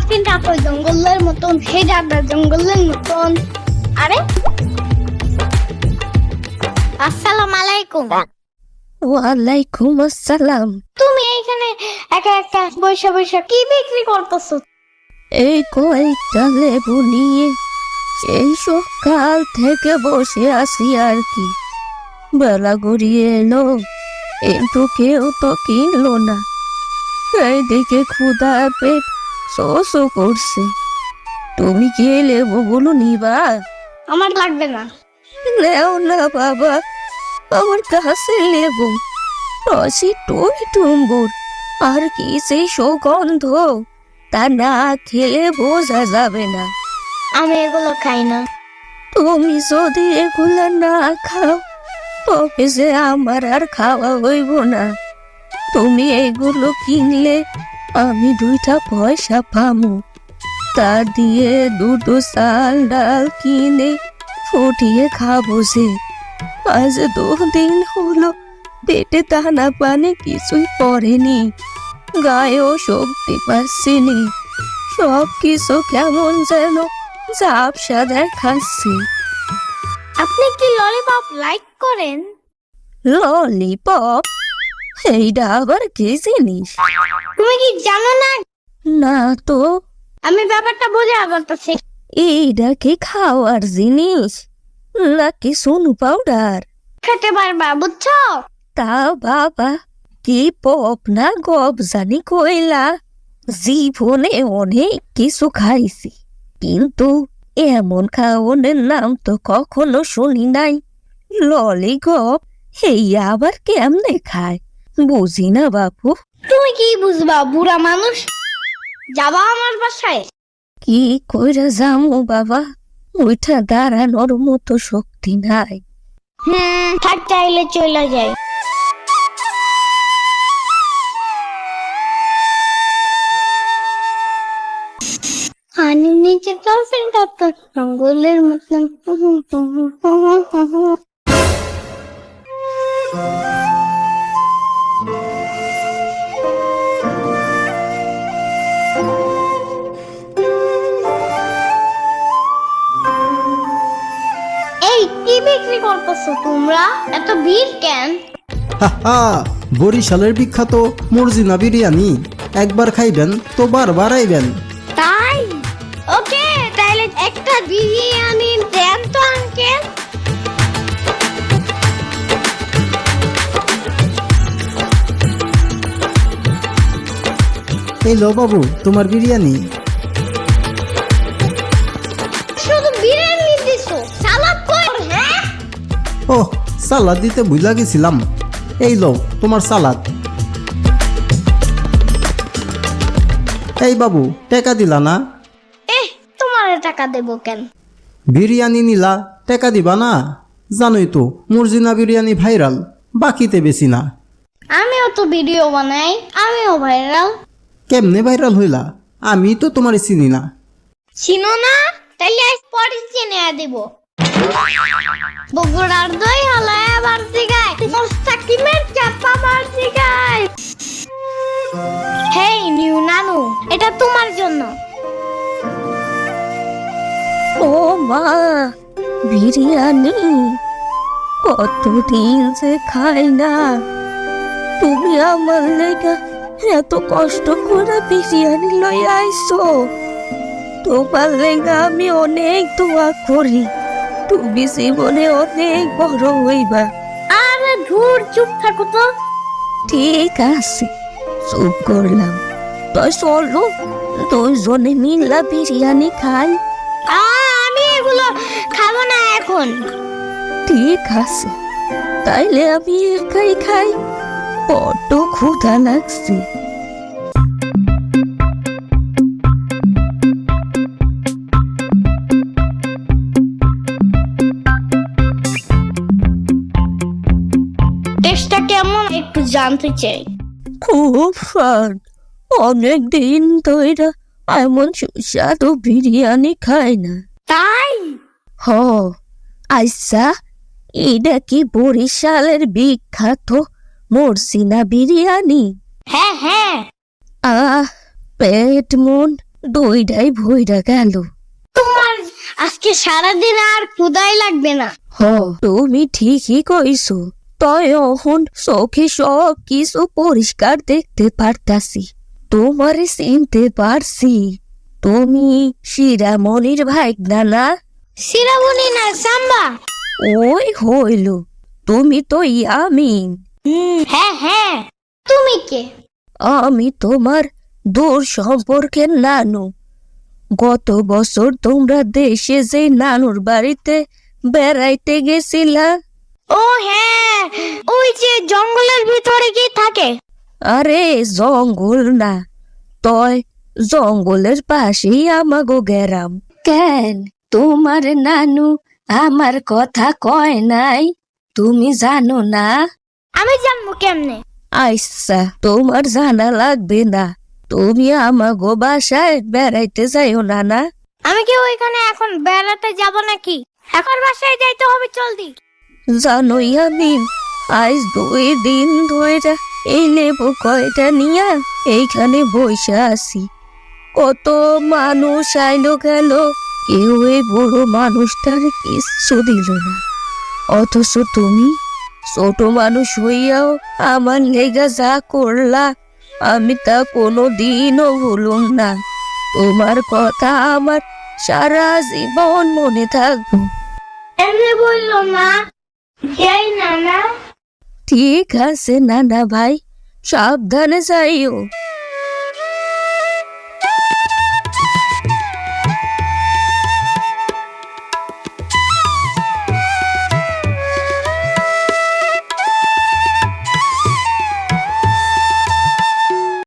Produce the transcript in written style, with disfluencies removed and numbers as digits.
ডলফিনটা তো জঙ্গলের মতন, হেডাটা জঙ্গলের মতন। আরে আসসালামু আলাইকুম। ওয়ালাইকুম আসসালাম। তুমি এইখানে একা একা বৈশা বৈশা কি বিক্রি করতেছো? এই কয়েকটা লেবু নিয়ে এই সকাল থেকে বসে আছি আর কি। বেলা গড়িয়ে এলো কিন্তু কেউ তো কিনলো না। এইদিকে ক্ষুধা পেট শোষও করছে। তুমি কি এই লেবুগুলো নিবা? আমার লাগবে না। নেও না বাবা, আমার কাছে লেবু রসি টুই টুম্বুর আর কি সেই সুগন্ধ, তা না খেলে বোঝা যাবে না। আমি এগুলো খাই না। তুমি যদি এগুলা না খাও তবে যে আমার আর খাওয়া হইব না। তুমি এগুলো কিনলে আমি 2টা পয়সা পামু, তা দিয়ে দুটো চাল ডাল কিনে ফুটিয়ে খাবো। যে আজ 2 দিন হলো পেটে দানা পানি কিছুই পড়েনি, গায়েও শক্তি পাচ্ছিনি, সব কিছু কেমন যেন ঝাপসা দেখাচ্ছে। আপনি কি ললিপপ লাইক করেন? ললিপপ? এইটা আবার কি জিনিস? তুমি কি জানো না? না তো। আমি ব্যাপারটা বোঝা বলতেছি। এইটা কি খাওয়ার জিনিস নাকি সোনু পাউডার? খেতে পারবা, বুঝছো? তা বাবা, কি পপ না গপ জানি কইলা। জীবনে অনেক কিছু খাইছি কিন্তু এমন খাওয়ানোর নাম তো কখনো শুনি নাই। ললিপপ এই আবার কেমনে খায় বুঝি না বাপু। তুমি কি বুঝবা, বুড়া মানুষ। যাবা আমার বাসায়? কি কইরা যামু বাবা, ওইটা দাঁড়ানোর মতো শক্তি নাই। থাক, চাইলে চলে যায়। পানি নিচে ডলফিনটা তো জঙ্গলের মতন। এই কি বিক্রি করতেছো তোমরা? এত ভিড় কেন? হা, বরিশালের বিখ্যাত মর্জিনা বিরিয়ানি একবার খাইবেন তো বারবার আইবেন। তাই? ওকে, তাহলে একটা বিরিয়ানি দেন তো আঙ্কেল। এই লো বাবু তোমার বিরিয়ানি। শুধু বিরিয়ানি দিছো, সালাদ কই? হ্যাঁ, ও সালাদ দিতে ভুলা গেছিলাম। এই লো তোমার সালাদ। এই বাবু টাকা দিলা না? তোমার টাকা দেবো কেন? বিরিয়ানি নিলা টাকা দিবা না? জানোই তো মর্জিনা বিরিয়ানি ভাইরাল, বাকিতে বেশি না। আমিও তো ভিডিও বানাই, আমিও ভাইরাল। কেমনে ভাইরাল হইলা? আমি তো তোমার চিনি না। চিনো না? তাহলে আজ পরে চিনে দেব। বগুড়ার দই হলায় বাড়তি গায়, মোস্তাকিমের চাপা বাড়তি গায়। হেই নিউ নানু, এটা তোমার জন্য। ও মা, বিরিয়ানি কতদিন যে খাই না। তুমি আমার লেগে এত কষ্ট করে বিরিয়ানি লই আইছো। তোমার লেগে আমি অনেক দোয়া করি তুমি জীবনে অনেক বড় হইবা। আরে ধুর, চুপ থাকো তো। ঠিক আছে, চুপ করলাম। তাই চলো 2 জনে মিলা বিরিয়ানি খাই। আমি এগুলো খাবো না এখন। ঠিক আছে, তাইলে আমি একাই খাই, বড্ড ক্ষুধা লাগছে। টেস্টটা কেমন একটু জানতে চাই। খুব স্বাদ, অনেক দিন ধরে এমন সুস্বাদু বিরিয়ানি খাই না। তাই? হ, আচ্ছা এটা কি বরিশালের বিখ্যাত মর্জিনা বিরিয়ানি? হ্যাঁ হ্যাঁ। পেট মন দুইটাই ভইরা গেল। তোমার আজকে সারাদিন আর ক্ষুধাই লাগবে না। তুমি ঠিকই কইছো, তয় এখন চোখে সব কিছু পরিষ্কার দেখতে পারতাছি। তোমারে চিনতে পারছি, তুমি শিরামণির ভাইগনা না? শিরামণি না, সাম্বা। ওই হইল, তুমি তো ইয়ামিন। হ্যাঁ হ্যাঁ, তুমি কে? আমি তোমার দূর সম্পর্কের নানু। গত বছর তোমরা দেশে যে নানুর বাড়িতে বেড়াইতে গেছিলা। ও হ্যাঁ, ওই যে জঙ্গলের ভিতরে কি থাকে? আরে জঙ্গল না, তয় জঙ্গলের পাশেই আমাগো গ্রাম। কেন তোমার নানু আমার কথা কয় নাই? তুমি জানো না? আমি জানবো কেমনে? আচ্ছা, তোমার জানা লাগবে না। তুমি আমাগো বাসায় বেড়াইতে যাইও না। না, আমি কি ওইখানে এখন বেড়াতে যাব নাকি? এখন বাসায় যাইতে হবে জলদি। জানোই আমি আজ 2 দিন ধরে এই লেবু কয়টা নিয়ে এইখানে বসে আছি। কত মানুষ আইলো গেল, কেউ এই বড় মানুষটার কিচ্ছু দিল না। অথচ তুমি ছোট মানুষ হইয়াও আমার লেগা যা করলা, আমি তা কোনো দিনও ভুলুম না। তোমার কথা আমার সারা জীবন মনে থাকবো। এমনি বললো না, যাই না না। ঠিক আছে নানা ভাই, সাবধানে যাইও।